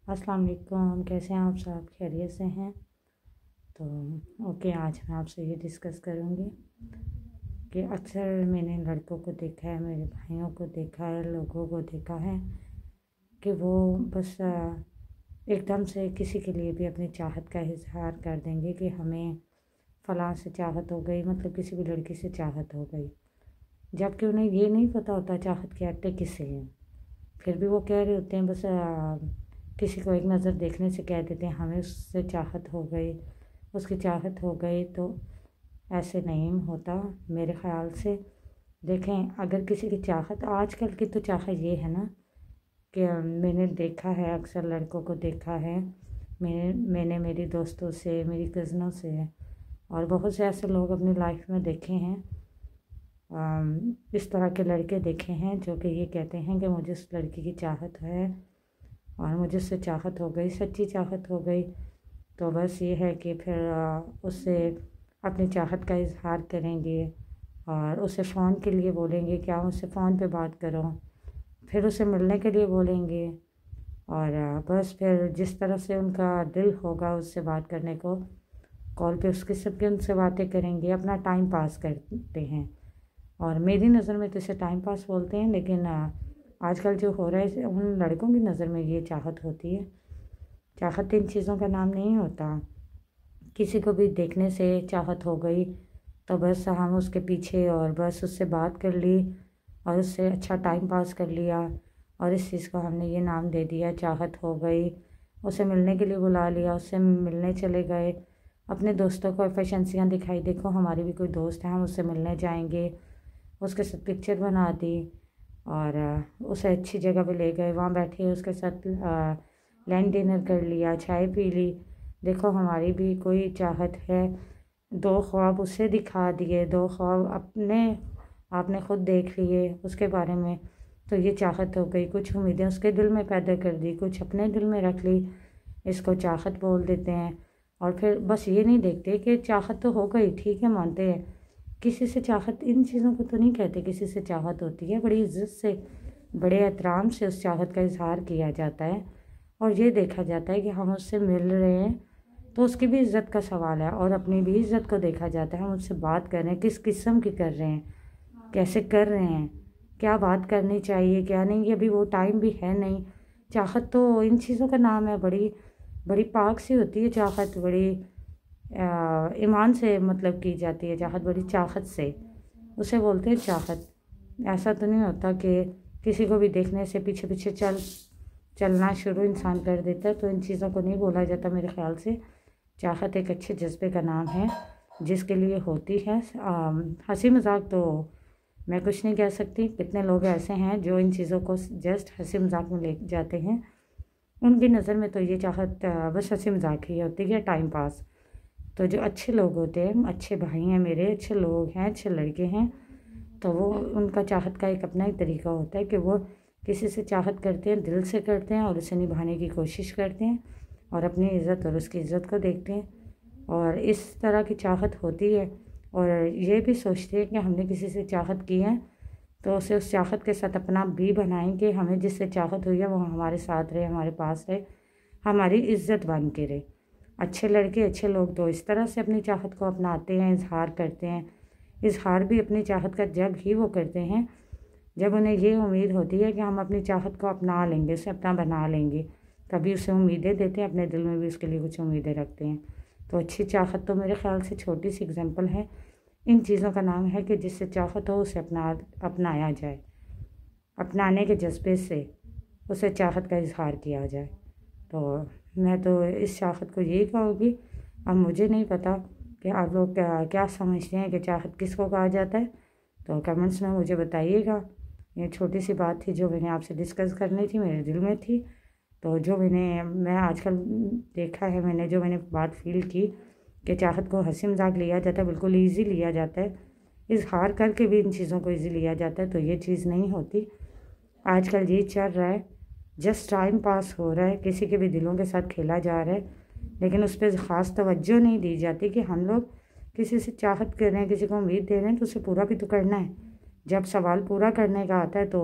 अस्सलाम वालेकुम, कैसे हैं आप सब? खैरियत से हैं? तो ओके, आज मैं आपसे ये डिस्कस करूँगी कि अक्सर मैंने लड़कों को देखा है, मेरे भाइयों को देखा है, लोगों को देखा है कि वो बस एकदम से किसी के लिए भी अपनी चाहत का इज़हार कर देंगे कि हमें फ़लाँ से चाहत हो गई, मतलब किसी भी लड़की से चाहत हो गई, जबकि उन्हें ये नहीं पता होता चाहत के अट्टे किससे हैं। फिर भी वो कह रहे होते हैं, बस किसी को एक नज़र देखने से कह देते हैं हमें उससे चाहत हो गई, उसकी चाहत हो गई। तो ऐसे नहीं होता मेरे ख़्याल से। देखें, अगर किसी की चाहत, आजकल की तो चाहत ये है ना कि मैंने देखा है, अक्सर लड़कों को देखा है, मैंने मेरी दोस्तों से, मेरी कज़नों से और बहुत से ऐसे लोग अपनी लाइफ में देखे हैं, इस तरह के लड़के देखे हैं जो कि ये कहते हैं कि मुझे उस लड़की की चाहत है और मुझे उससे चाहत हो गई, सच्ची चाहत हो गई। तो बस ये है कि फिर उससे अपनी चाहत का इज़हार करेंगे और उसे फ़ोन के लिए बोलेंगे कि आप मुझसे फ़ोन पे बात करो, फिर उसे मिलने के लिए बोलेंगे और बस फिर जिस तरह से उनका दिल होगा उससे बात करने को, कॉल पे उसके सबके उनसे बातें करेंगे, अपना टाइम पास करते हैं। और मेरी नज़र में तो इसे टाइम पास बोलते हैं, लेकिन आजकल जो हो रहा है उन लड़कों की नज़र में ये चाहत होती है। चाहत इन चीज़ों का नाम नहीं होता। किसी को भी देखने से चाहत हो गई तो बस हम उसके पीछे और बस उससे बात कर ली और उससे अच्छा टाइम पास कर लिया और इस चीज़ को हमने ये नाम दे दिया चाहत हो गई। उसे मिलने के लिए बुला लिया, उससे मिलने चले गए, अपने दोस्तों को एफिशिएंसियाँ दिखाई, देखो हमारी भी कोई दोस्त है, हम उससे मिलने जाएंगे, उसके साथ पिक्चर बना दी और उसे अच्छी जगह पे ले गए, वहाँ बैठे उसके साथ लंच डिनर कर लिया, चाय पी ली, देखो हमारी भी कोई चाहत है। दो ख्वाब उसे दिखा दिए, दो ख्वाब आपने ख़ुद देख लिए उसके बारे में, तो ये चाहत हो गई। कुछ उम्मीदें उसके दिल में पैदा कर दी, कुछ अपने दिल में रख ली, इसको चाहत बोल देते हैं। और फिर बस ये नहीं देखते कि चाहत तो हो गई, ठीक है, मानते हैं, किसी से चाहत, इन चीज़ों को तो नहीं कहते किसी से चाहत होती है, बड़ी इज़्ज़त से, बड़े एहतराम से उस चाहत का इज़हार किया जाता है और ये देखा जाता है कि हम उससे मिल रहे हैं तो उसकी भी इज़्ज़त का सवाल है और अपनी भी इज़्ज़त को देखा जाता है। हम उससे बात कर रहे हैं, किस किस्म की कर रहे हैं, कैसे कर रहे हैं, क्या बात करनी चाहिए क्या नहीं, अभी वो टाइम भी है नहीं। चाहत तो इन चीज़ों का नाम है, बड़ी बड़ी पाक सी होती है चाहत, बड़ी ईमान से मतलब की जाती है चाहत, बड़ी चाहत से उसे बोलते हैं चाहत। ऐसा तो नहीं होता कि किसी को भी देखने से पीछे पीछे चलना शुरू इंसान कर देता है, तो इन चीज़ों को नहीं बोला जाता मेरे ख़्याल से। चाहत एक अच्छे जज्बे का नाम है जिसके लिए होती है। हंसी मजाक तो मैं कुछ नहीं कह सकती, कितने लोग ऐसे हैं जो इन चीज़ों को जस्ट हंसी मजाक में ले जाते हैं, उनकी नज़र में तो ये चाहत बस हंसी मजाक ही होती है, टाइम पास। तो जो अच्छे लोग होते हैं, अच्छे भाई हैं मेरे, अच्छे लोग हैं, अच्छे लड़के हैं, तो वो उनका चाहत का एक अपना ही तरीका होता है कि वो किसी से चाहत करते हैं, दिल से करते हैं और उसे निभाने की कोशिश करते हैं और अपनी इज़्ज़त और उसकी इज़्ज़त को देखते हैं और इस तरह की चाहत होती है। और ये भी सोचते हैं कि हमने किसी से चाहत की है तो उसे उस चाहत के साथ अपना भी बनाएंगे, हमें जिससे चाहत हुई है वो हमारे साथ रहे, हमारे पास रहे, हमारी इज़्ज़त बन के रहे। अच्छे लड़के, अच्छे लोग तो इस तरह से अपनी चाहत को अपनाते हैं, इजहार करते हैं। इजहार भी अपनी चाहत का जब ही वो करते हैं जब उन्हें ये उम्मीद होती है कि हम अपनी चाहत को अपना लेंगे, उसे अपना बना लेंगे, तभी उसे उम्मीदें देते हैं, अपने दिल में भी उसके लिए कुछ उम्मीदें रखते हैं। तो अच्छी चाहत तो मेरे ख़्याल से छोटी सी एग्जाम्पल है, इन चीज़ों का नाम है कि जिससे चाहत हो उसे अपनाया जाए, अपनाने के जज्बे से उसे चाहत का इजहार किया जाए। तो मैं तो इस चाहत को यही कहूँगी। अब मुझे नहीं पता कि आप लोग क्या समझते हैं कि चाहत किसको कहा जाता है, तो कमेंट्स में मुझे बताइएगा। ये छोटी सी बात थी जो मैंने आपसे डिस्कस करनी थी, मेरे दिल में थी। तो जो मैं आजकल देखा है, मैंने बात फील की कि चाहत को हंसी मजाक लिया जाता है, बिल्कुल ईजी लिया जाता है, इजहार करके भी इन चीज़ों को ईजी लिया जाता है, तो ये चीज़ नहीं होती। आजकल ये चल रहा है, जस्ट टाइम पास हो रहा है, किसी के भी दिलों के साथ खेला जा रहा है, लेकिन उस पर ख़ास तवज्जो नहीं दी जाती कि हम लोग किसी से चाहत कर रहे हैं, किसी को उम्मीद दे रहे हैं, तो उसे पूरा भी तो करना है। जब सवाल पूरा करने का आता है तो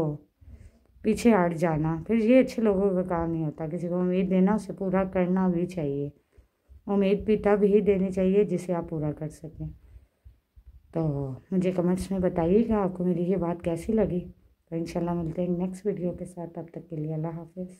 पीछे हट जाना, फिर ये अच्छे लोगों का काम नहीं होता। किसी को उम्मीद देना, उसे पूरा करना भी चाहिए। उम्मीद भी तब ही देनी चाहिए जिसे आप पूरा कर सकें। तो मुझे कमेंट्स में बताइएगा आपको मेरी ये बात कैसी लगी। तो इंशाल्लाह मिलते हैं नेक्स्ट वीडियो के साथ। तब तक के लिए अल्लाह हाफिज़।